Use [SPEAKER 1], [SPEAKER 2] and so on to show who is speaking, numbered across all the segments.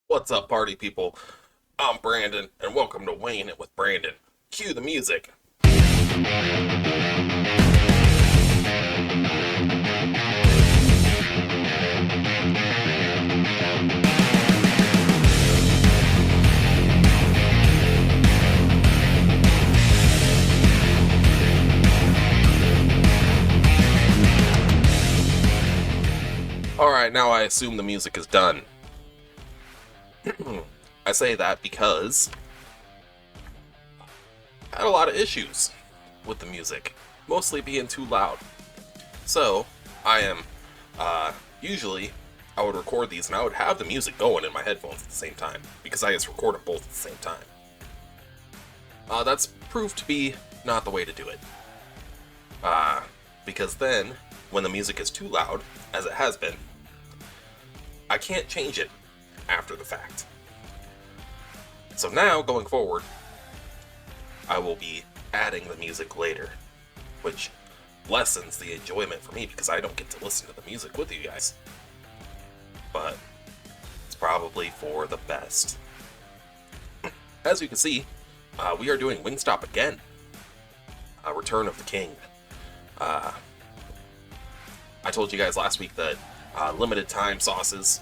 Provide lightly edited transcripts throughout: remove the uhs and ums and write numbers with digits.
[SPEAKER 1] What's up, party people? I'm Brandon, and welcome to Wingin' It with Brandon. Cue the music. Alright, now I assume the music is done. I say that because I had a lot of issues with the music, mostly being too loud. So, I am, usually, I would record these and I would have the music going in my headphones at the same time, because I just record them both at the same time. That's proved to be not the way to do it. Because then, when the music is too loud, as it has been, I can't change it after the fact. So now, going forward, I will be adding the music later, which lessens the enjoyment for me because I don't get to listen to the music with you guys. But it's probably for the best. As you can see, we are doing Wingstop again. Return of the King. I told you guys last week that limited time sauces,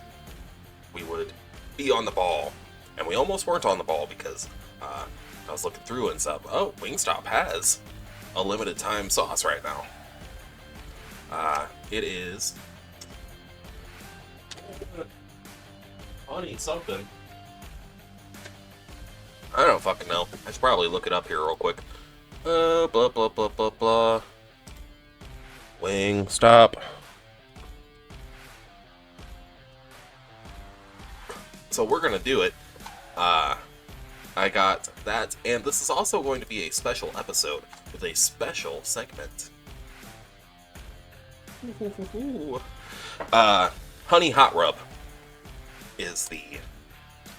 [SPEAKER 1] we would be on the ball. And we almost weren't on the ball because I was looking through and stuff. Oh, Wingstop has a limited time sauce right now. It is honey something. I don't fucking know. I should probably look it up here real quick. Blah blah blah blah blah. Wingstop. So we're gonna do it. I got that, and this is also going to be a special episode with a special segment. Honey Hot Rub is the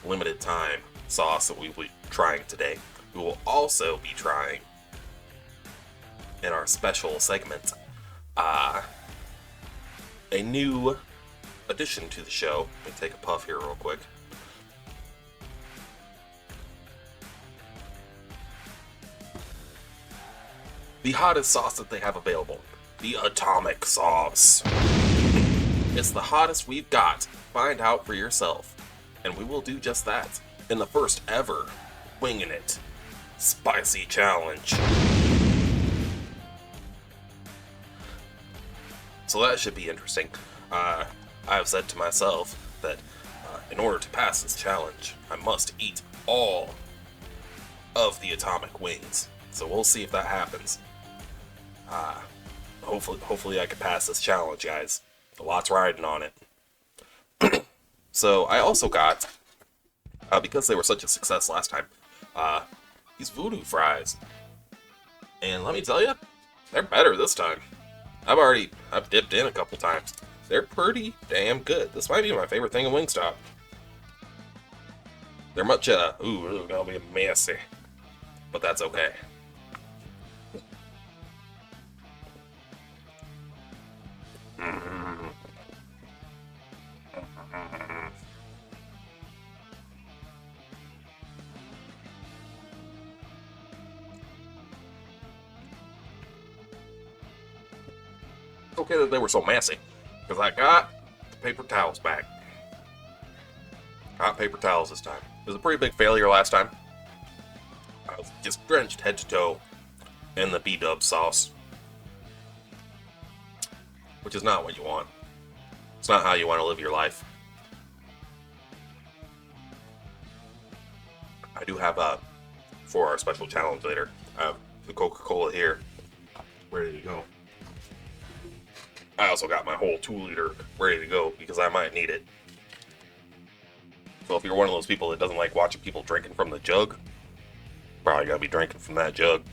[SPEAKER 1] limited time sauce that we will be trying today. We will also be trying, in our special segment, a new addition to the show. Let me take a puff here real quick. The hottest sauce that they have available, the Atomic Sauce. It's the hottest we've got. Find out for yourself. And we will do just that in the first ever Wingin' It Spicy Challenge. So that should be interesting. I have said to myself that in order to pass this challenge, I must eat all of the atomic wings. So we'll see if that happens. Hopefully I can pass this challenge, guys. A lot's riding on it. So I also got, because they were such a success last time, these voodoo fries. And let me tell you, they're better this time. I've dipped in a couple times. They're pretty damn good. This might be my favorite thing in Wingstop. They're much, this is gonna be messy. But that's okay. Okay that they were so messy, because I got the paper towels back. Got paper towels this time. It was a pretty big failure last time. I was just drenched head to toe in the B-dub sauce, which is not what you want. It's not how you want to live your life. I do have for our special challenge later, I have the Coca-Cola here, ready to go. I also got my whole 2-liter ready to go because I might need it. So if you're one of those people that doesn't like watching people drinking from the jug, probably gotta be drinking from that jug.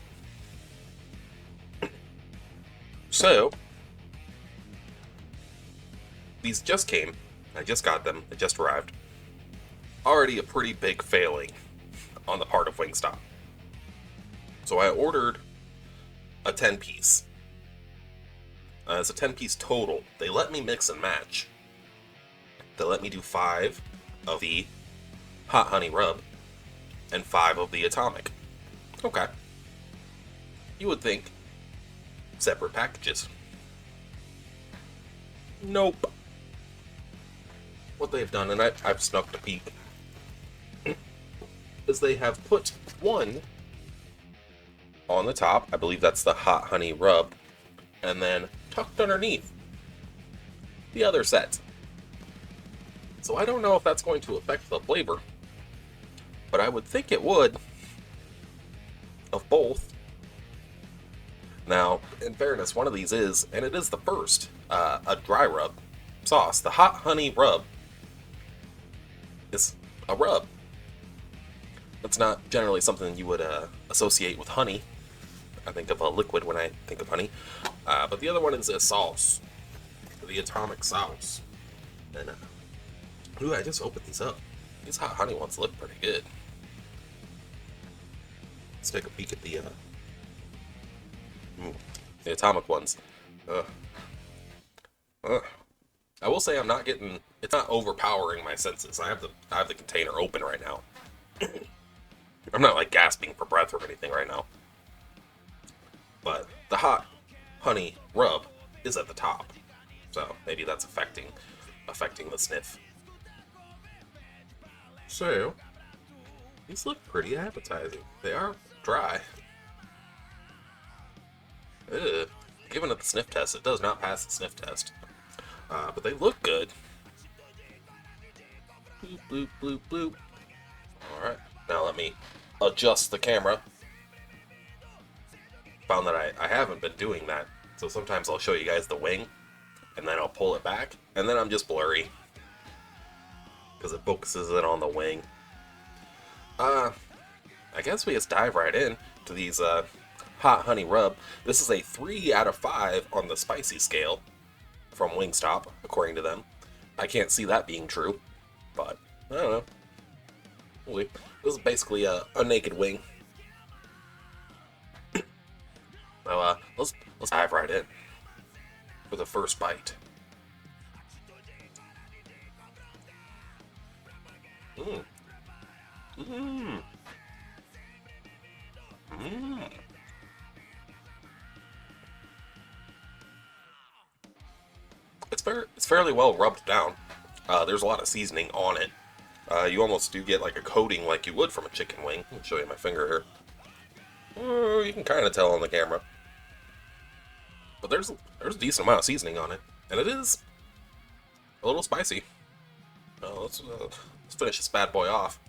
[SPEAKER 1] So, these just came. I just got them. They just arrived. Already a pretty big failing on the part of Wingstop. So I ordered a 10-piece. It's a 10-piece total. They let me mix and match. They let me do 5 of the hot honey rub, and 5 of the atomic. Okay. You would think separate packages. Nope. What they've done, and I've snuck a peek, is they have put one on the top. I believe that's the hot honey rub, and then tucked underneath the other set. So I don't know if that's going to affect the flavor, but I would think it would, of both. Now, in fairness, one of these is, and it is the first, a dry rub sauce. The hot honey rub is a rub. That's not generally something you would associate with honey. I think of a liquid when I think of honey. But the other one is a sauce. The atomic sauce. And, ooh, I just opened these up. These hot honey ones look pretty good. Let's take a peek at the atomic ones. I will say I'm not getting. It's not overpowering my senses. I have the container open right now. I'm not like gasping for breath or anything right now. But the hot honey rub is at the top, so maybe that's affecting the sniff. So these look pretty appetizing. They are dry. Ugh. Given it the sniff test, it does not pass the sniff test. But they look good. Bloop, bloop, bloop, bloop. Alright, now let me adjust the camera. Found that I haven't been doing that. So sometimes I'll show you guys the wing, and then I'll pull it back, and then I'm just blurry. Because it focuses in on the wing. I guess we just dive right in to these hot honey rub. This is a 3 out of 5 on the spicy scale from Wingstop, according to them. I can't see that being true, but I don't know. This is basically a naked wing. Well, let's dive right in for the first bite. Mmm. Mmm. Mmm. It's fairly well rubbed down. There's a lot of seasoning on it. You almost do get like a coating like you would from a chicken wing. Let me show you my finger here. Oh, you can kind of tell on the camera. But there's a decent amount of seasoning on it. And it is a little spicy. Let's finish this bad boy off.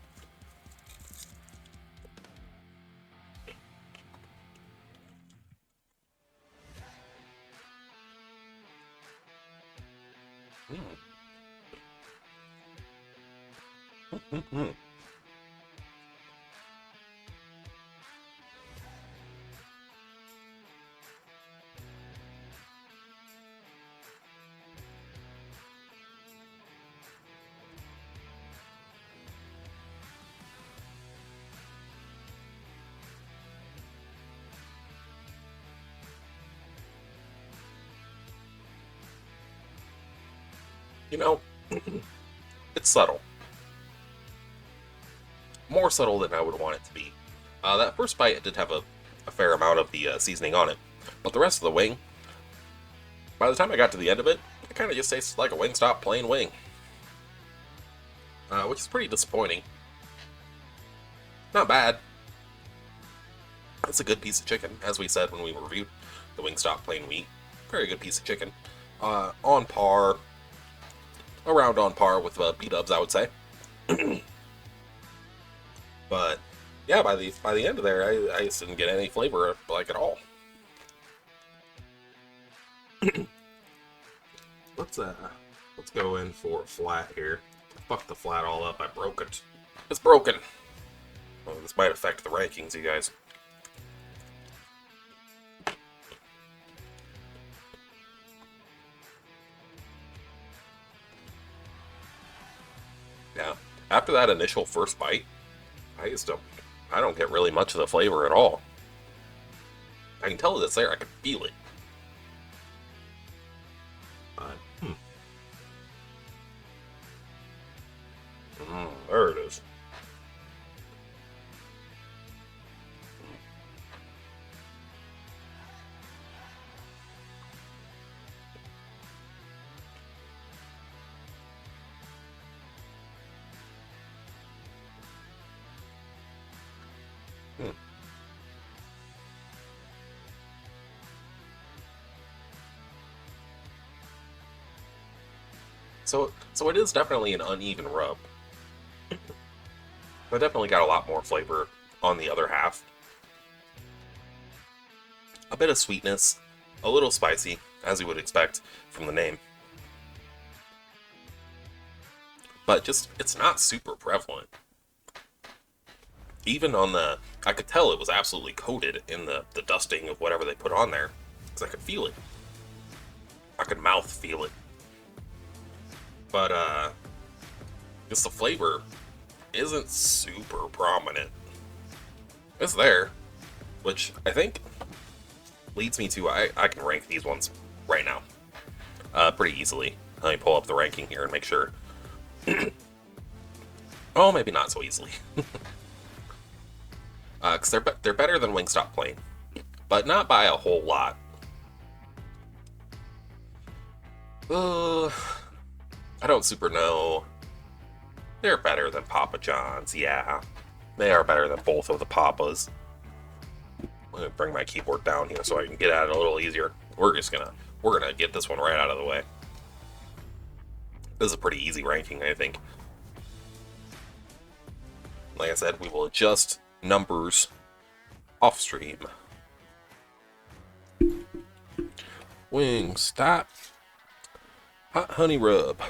[SPEAKER 1] You know, it's subtle. More subtle than I would want it to be. That first bite, it did have a fair amount of the seasoning on it. But the rest of the wing, by the time I got to the end of it, it kind of just tastes like a Wingstop plain wing. Which is pretty disappointing. Not bad. It's a good piece of chicken, as we said when we reviewed the Wingstop plain wheat. Very good piece of chicken. On par. Around on par with B-dubs, I would say. But yeah, by the end of there, I just didn't get any flavor like at all. Let's go in for a flat here. I fucked the flat all up. I broke it. It's broken. Oh, this might affect the rankings, you guys. Yeah. After that initial first bite, I don't get really much of the flavor at all. I can tell that it's there. I can feel it. There it is. Hmm. So it is definitely an uneven rub. I definitely got a lot more flavor on the other half. A bit of sweetness, a little spicy, as you would expect from the name. But just, it's not super prevalent. Even on the, I could tell it was absolutely coated in the dusting of whatever they put on there, because I could feel it. I could mouth feel it. But, just the flavor isn't super prominent. It's there, which I think leads me to, I can rank these ones right now. Pretty easily. Let me pull up the ranking here and make sure. Oh, maybe not so easily. Because they're better than Wingstop plain, but not by a whole lot. I don't super know. They're better than Papa John's, yeah. They are better than both of the Papas. I'm gonna bring my keyboard down here so I can get at it a little easier. We're gonna get this one right out of the way. This is a pretty easy ranking, I think. Like I said, we will adjust numbers off stream. Wingstop hot honey rub.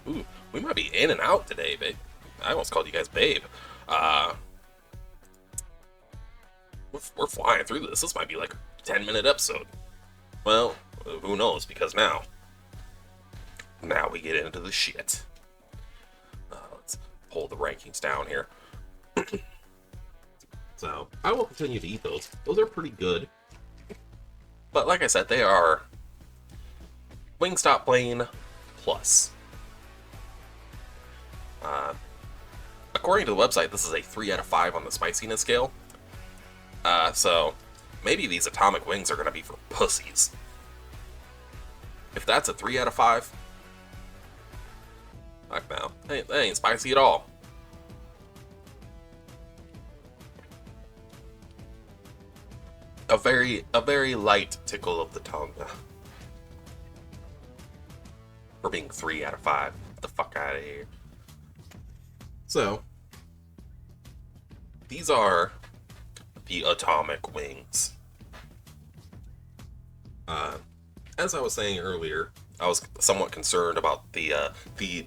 [SPEAKER 1] Ooh, we might be in and out today, babe. I almost called you guys babe. We're flying through this. This might be like a 10-minute episode. Well, who knows? Because now we get into the shit. Let's pull the rankings down here. So, I will continue to eat those. Those are pretty good. But like I said, they are Wingstop plain plus. According to the website, this is a 3 out of 5 on the spiciness scale. So, maybe these atomic wings are going to be for pussies. If that's a 3 out of 5, fuck no. That ain't spicy at all. A very light tickle of the tongue. For being 3 out of 5. Get the fuck out of here. So, these are the atomic wings. As I was saying earlier, I was somewhat concerned about the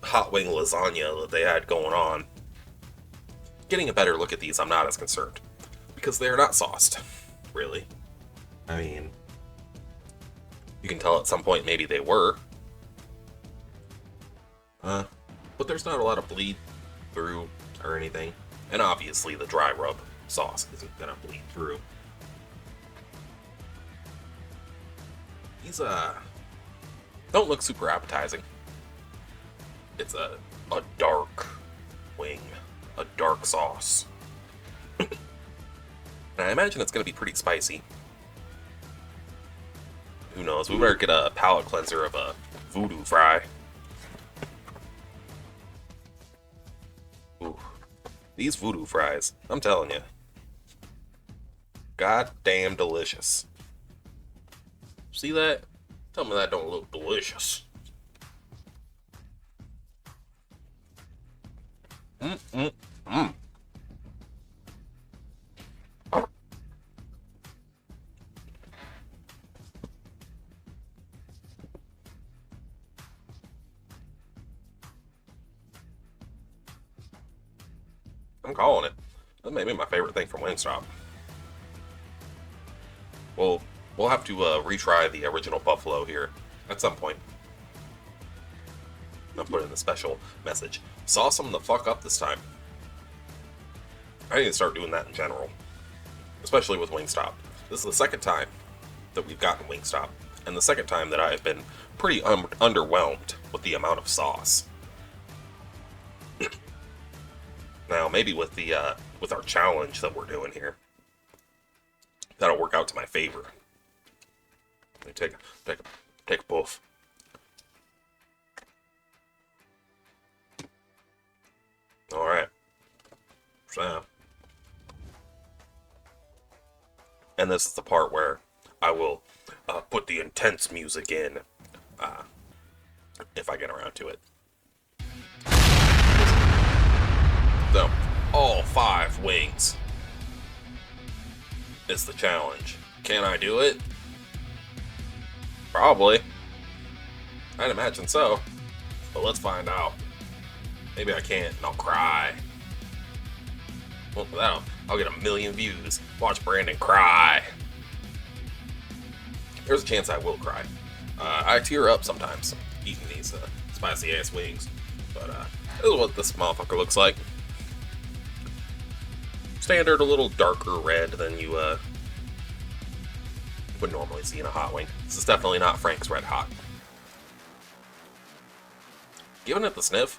[SPEAKER 1] hot wing lasagna that they had going on. Getting a better look at these, I'm not as concerned. Because they're not sauced, really. I mean, you can tell at some point maybe they were. But there's not a lot of bleed through or anything. And obviously the dry rub sauce isn't gonna bleed through. These don't look super appetizing. It's a dark wing, a dark sauce. And I imagine it's gonna be pretty spicy. Who knows? We better get a palate cleanser of a voodoo fry. Ooh. These voodoo fries, I'm telling you. Goddamn delicious. See that? Tell me that don't look delicious. Mmm. I'm calling it. That may be my favorite thing from Wingstop. Well, we'll have to retry the original buffalo here at some point. I'll put in the special message. Sauce them the fuck up this time. I need to start doing that in general. Especially with Wingstop. This is the second time that we've gotten Wingstop. And the second time that I've been pretty underwhelmed with the amount of sauce. Now, maybe with the with our challenge that we're doing here, that'll work out to my favor. Let me take a puff. And this is the part where I will put the intense music in if I get around to it. So, all 5 wings is the challenge. Can I do it? Probably. I'd imagine so. But let's find out. Maybe I can't and I'll cry. Well, I'll get 1 million views. Watch Brandon cry. There's a chance I will cry. I tear up sometimes eating these spicy ass wings. But this is what this motherfucker looks like. Standard, a little darker red than you would normally see in a hot wing. This is definitely not Frank's Red Hot. Giving it the sniff,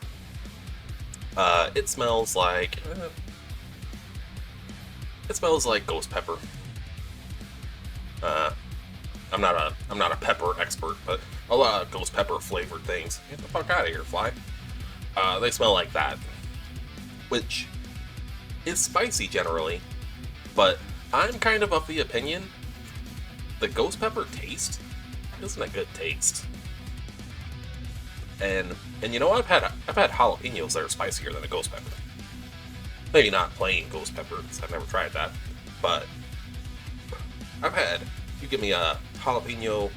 [SPEAKER 1] it smells like ghost pepper. I'm not a pepper expert, but a lot of ghost pepper flavored things. Get the fuck out of here, fly. They smell like that, which is spicy generally, but I'm kind of the opinion the ghost pepper taste isn't a good taste. And you know, I've had jalapenos that are spicier than a ghost pepper. Maybe not plain ghost pepper, because I've never tried that, but I've had. You give me a jalapeno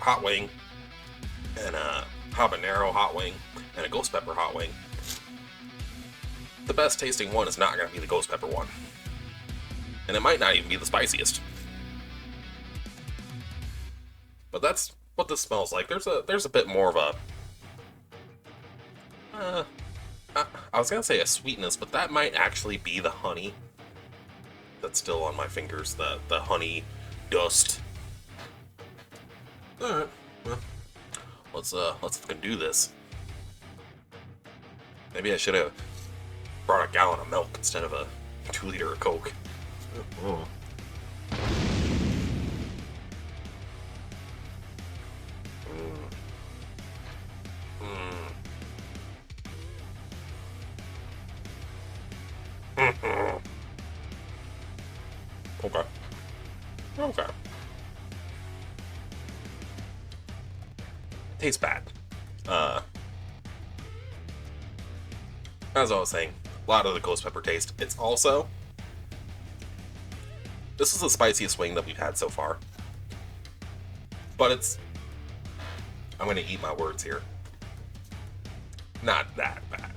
[SPEAKER 1] hot wing and a habanero hot wing and a ghost pepper hot wing. The best tasting one is not going to be the ghost pepper one, and it might not even be the spiciest. But that's what this smells like. There's a bit more of a I was gonna say a sweetness, but that might actually be the honey that's still on my fingers. The honey dust. All right, well, let's fucking do this. Maybe I should have brought a gallon of milk instead of a 2-liter of Coke. Oh. Okay. Tastes bad. As I was saying, a lot of the ghost pepper taste. It's also... This is the spiciest wing that we've had so far. But it's... I'm gonna eat my words here. Not that bad.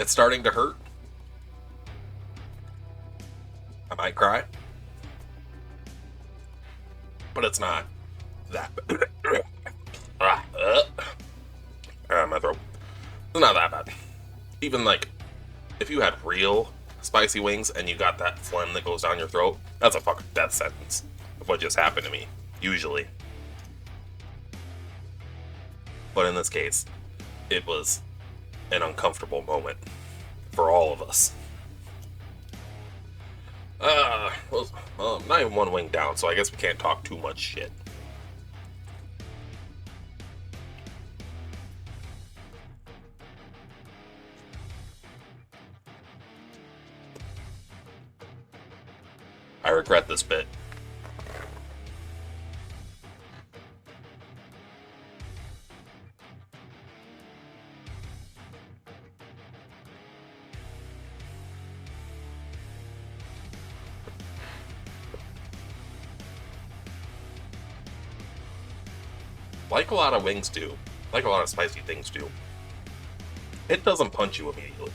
[SPEAKER 1] It's starting to hurt. I might cry. But it's not that bad. My throat. It's not that bad. Even like, if you had real spicy wings and you got that phlegm that goes down your throat, that's a fucking death sentence of what just happened to me, usually. But in this case, it was an uncomfortable moment for all of us. Well, not even 1 wing down, so I guess we can't talk too much shit. I regret this bit. Like a lot of wings do, like a lot of spicy things do, it doesn't punch you immediately.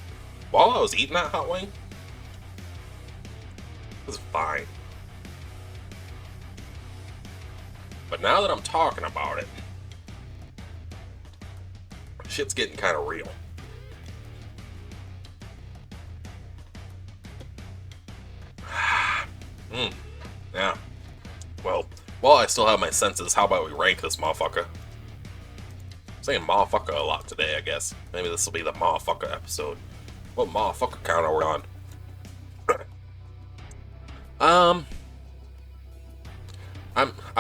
[SPEAKER 1] While I was eating that hot wing, it was fine. But now that I'm talking about it, shit's getting kind of real. Yeah. Well, while I still have my senses, how about we rank this motherfucker? I'm saying motherfucker a lot today, I guess. Maybe this will be the motherfucker episode. What motherfucker count are we on? I'm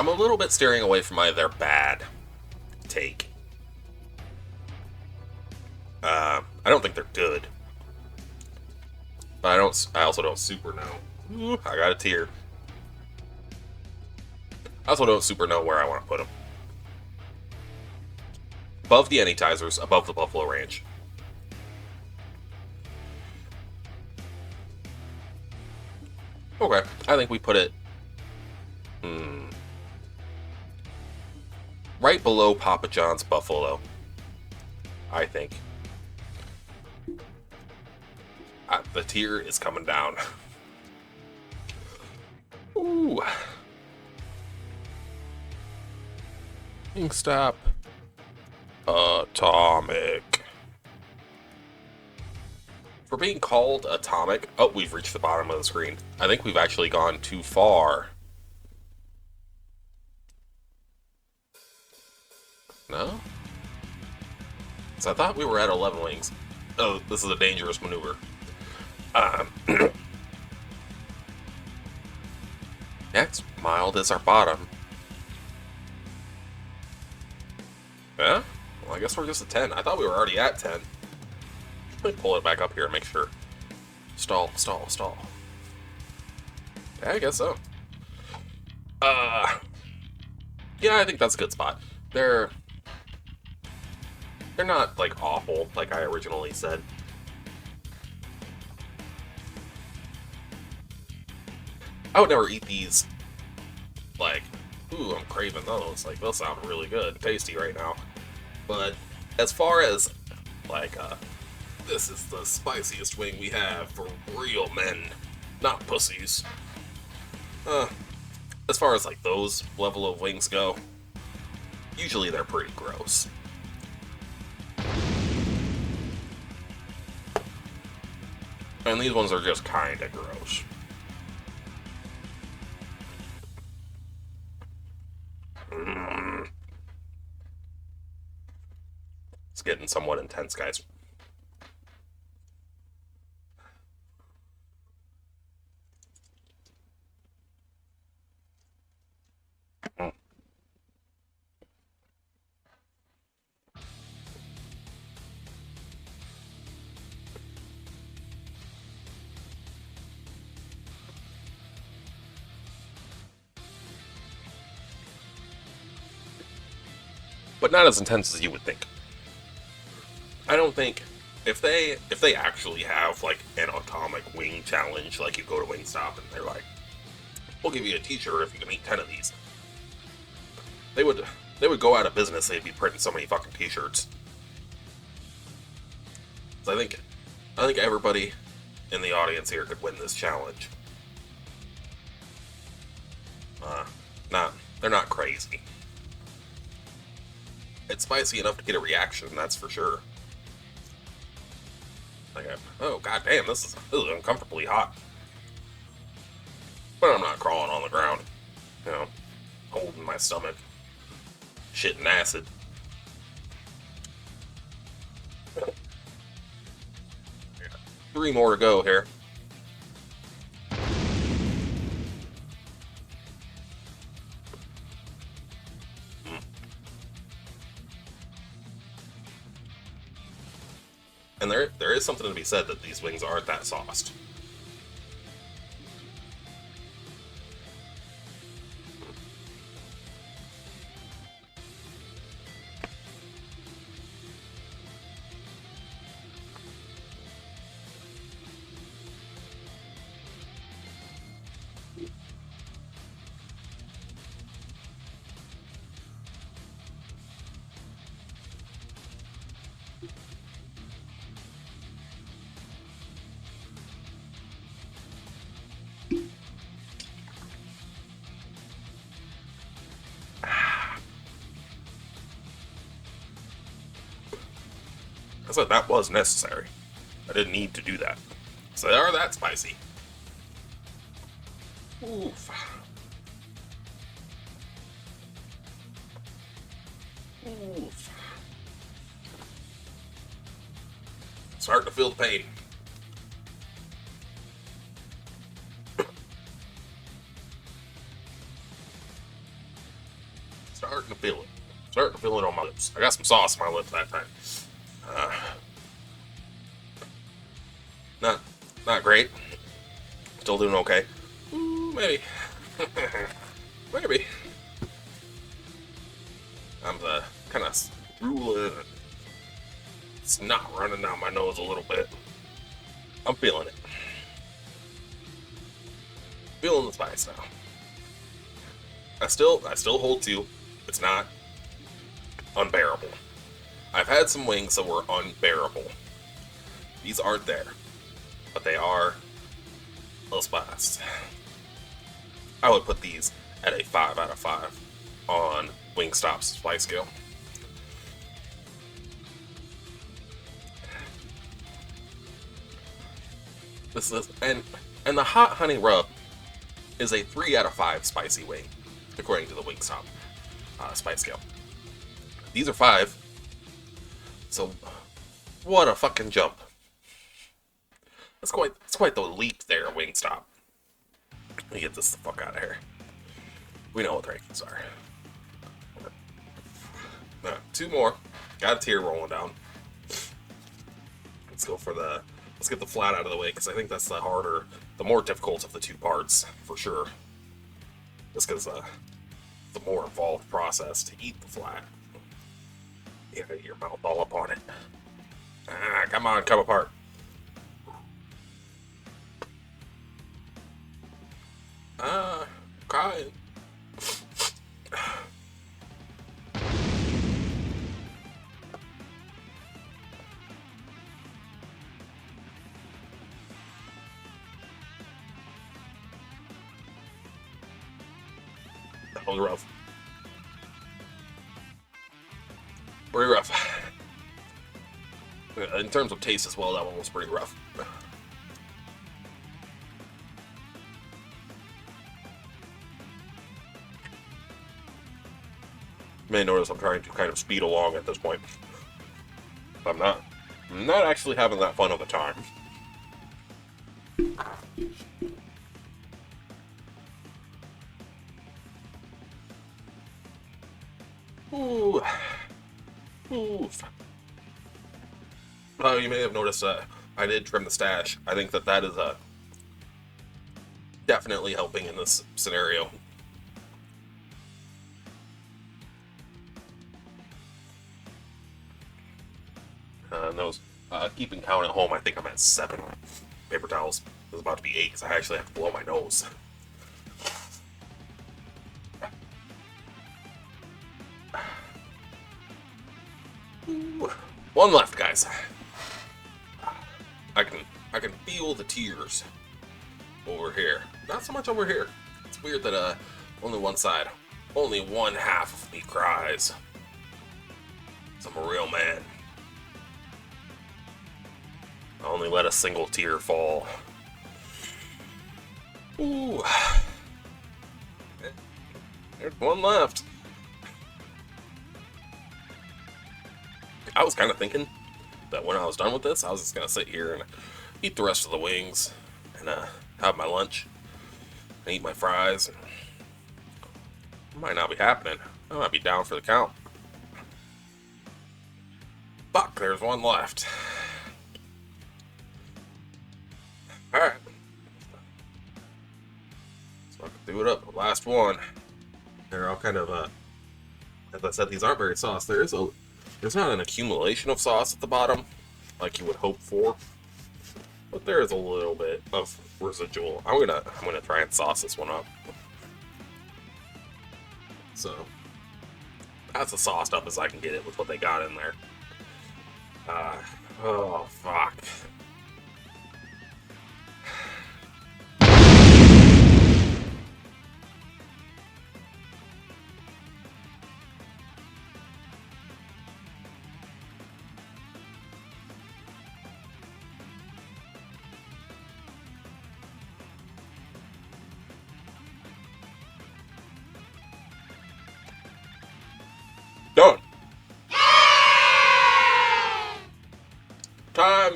[SPEAKER 1] a little bit steering away from my they're bad take. I don't think they're good. But I also don't super know. Ooh, I got a tear. I also don't super know where I want to put them. Above the Appetizers, above the Buffalo Ranch. Okay, I think we put it right below Papa John's Buffalo. I think. The tier is coming down. Ooh. Wingstop. Atomic. For being called atomic... Oh, we've reached the bottom of the screen. I think we've actually gone too far. No? So I thought we were at 11 wings. Oh, this is a dangerous maneuver. Next, mild is our bottom. Yeah? Well, I guess we're just at 10. I thought we were already at 10. Let me pull it back up here and make sure. Stall, stall, stall. Yeah, I guess so. Yeah, I think that's a good spot. They're not, like, awful, like I originally said. I would never eat these, like, ooh, I'm craving those. Like, those sound really good and tasty right now. But as far as, like, this is the spiciest wing we have for real men, not pussies. As far as, like, those level of wings go, usually they're pretty gross. And these ones are just kinda gross. It's getting somewhat intense, guys. But not as intense as you would think. I don't think if they actually have like an atomic wing challenge, like you go to Wingstop and they're like, "We'll give you a T-shirt if you can eat 10 of these," they would go out of business. They'd be printing so many fucking T-shirts. So I think everybody in the audience here could win this challenge. They're not crazy. It's spicy enough to get a reaction, that's for sure. Like, oh goddamn, this is uncomfortably hot. But I'm not crawling on the ground, you know, holding my stomach, shitting acid. Three more to go here. And there is something to be said that these wings aren't that sauced. I said that was necessary. I didn't need to do that. So they are that spicy. Oof. Oof. Starting to feel the pain. Starting to feel it. Starting to feel it on my lips. I got some sauce on my lips that time. Not great. Still doing okay. Maybe. Maybe. I'm kind of drooling. It's not running down my nose a little bit. I'm feeling it. Feeling the spice now. I still hold to. It's not unbearable. I've had some wings that were unbearable. These aren't there, but they are a little spiced. I would put these at a 5 out of 5 on Wingstop's spice scale. This is and the hot honey rub is a 3 out of 5 spicy wing, according to the Wingstop spice scale. These are 5, so what a fucking jump! It's quite the leap there, Wingstop. Let me get this the fuck out of here. We know what the rankings are. Now, 2 more. Got a tier rolling down. Let's get the flat out of the way, because I think that's the more difficult of the 2 parts, for sure. Just because the more involved process to eat the flat. You gotta get your mouth all up on it. Come on, come apart. Crying. That was rough. Pretty rough. In terms of taste as well, that one was pretty rough. You may notice I'm trying to kind of speed along at this point. I'm not actually having that fun of a time. Ooh. Oof. You may have noticed I did trim the stash. I think that is definitely helping in this scenario. Those keeping count at home, I think I'm at 7 paper towels. It's about to be 8 because I actually have to blow my nose. Ooh. 1 left, guys. I can feel the tears over here. Not so much over here. It's weird that only one side, only one half of me cries. So I'm a real man. I only let a single tear fall. Ooh. There's 1 left. I was kind of thinking that when I was done with this, I was just going to sit here and eat the rest of the wings and have my lunch and eat my fries. It might not be happening. I might be down for the count. Fuck, there's 1 left. Alright. So I can do it up. Last one. They're all kind of, as I said, these aren't very sauce. There's not an accumulation of sauce at the bottom, like you would hope for. But there is a little bit of residual. I'm gonna try and sauce this one up. So that's as sauced up as I can get it with what they got in there. Oh fuck. Done. Time.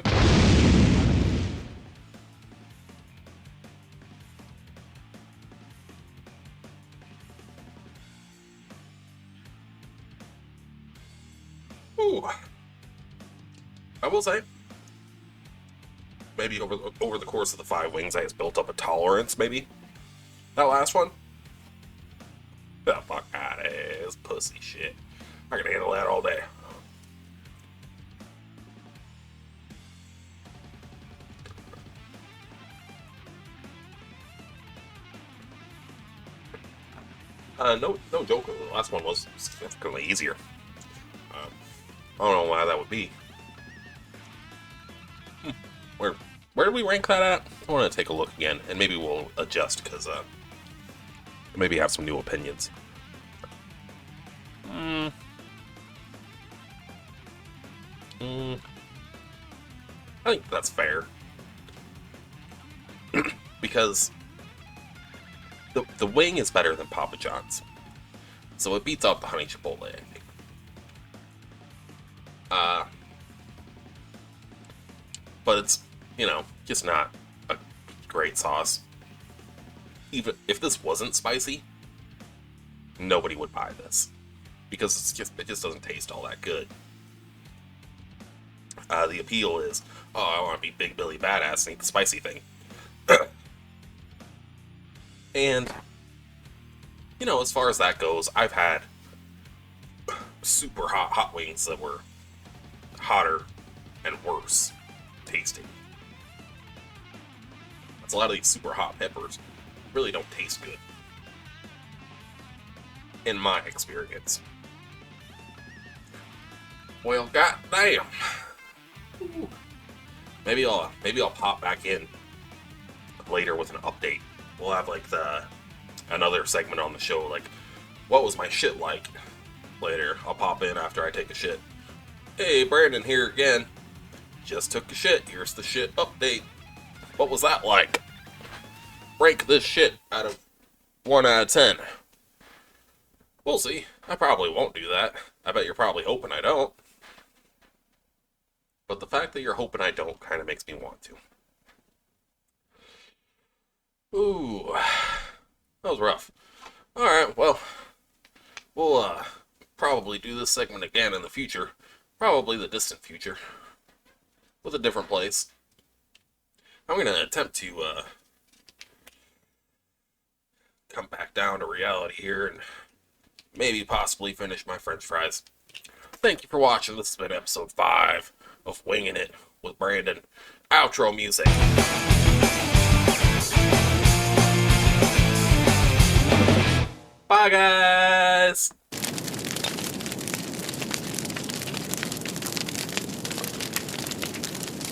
[SPEAKER 1] Ooh. I will say, maybe over the course of the 5 wings, I just built up a tolerance, maybe. That last one? The fuck out of here. It's pussy shit. I can handle that all day. No joke. The last one was significantly easier. I don't know why that would be. Where did we rank that at? I want to take a look again, and maybe we'll adjust because maybe have some new opinions. I think that's fair because the wing is better than Papa John's, so it beats out the honey chipotle, I think. But it's, just not a great sauce. Even if this wasn't spicy, nobody would buy this because it just doesn't taste all that good. The appeal is, oh, I want to be Big Billy Badass and eat the spicy thing. And, as far as that goes, I've had super hot wings that were hotter and worse tasting. That's a lot of these super hot peppers really don't taste good, in my experience. Well, goddamn. Maybe I'll pop back in later with an update. We'll have like another segment on the show, like what was my shit like. Later, I'll pop in after I take a shit. Hey, Brandon here again. Just took a shit. Here's the shit update. What was that like? Rank this shit out of 1 out of 10. We'll see. I probably won't do that. I bet you're probably hoping I don't. But the fact that you're hoping I don't kind of makes me want to. Ooh. That was rough. Alright, well. We'll probably do this segment again in the future. Probably the distant future. With a different place. I'm going to attempt to come back down to reality here and maybe possibly finish my french fries. Thank you for watching. This has been episode 5 of Winging It with Brandon. Outro music. Bye, guys!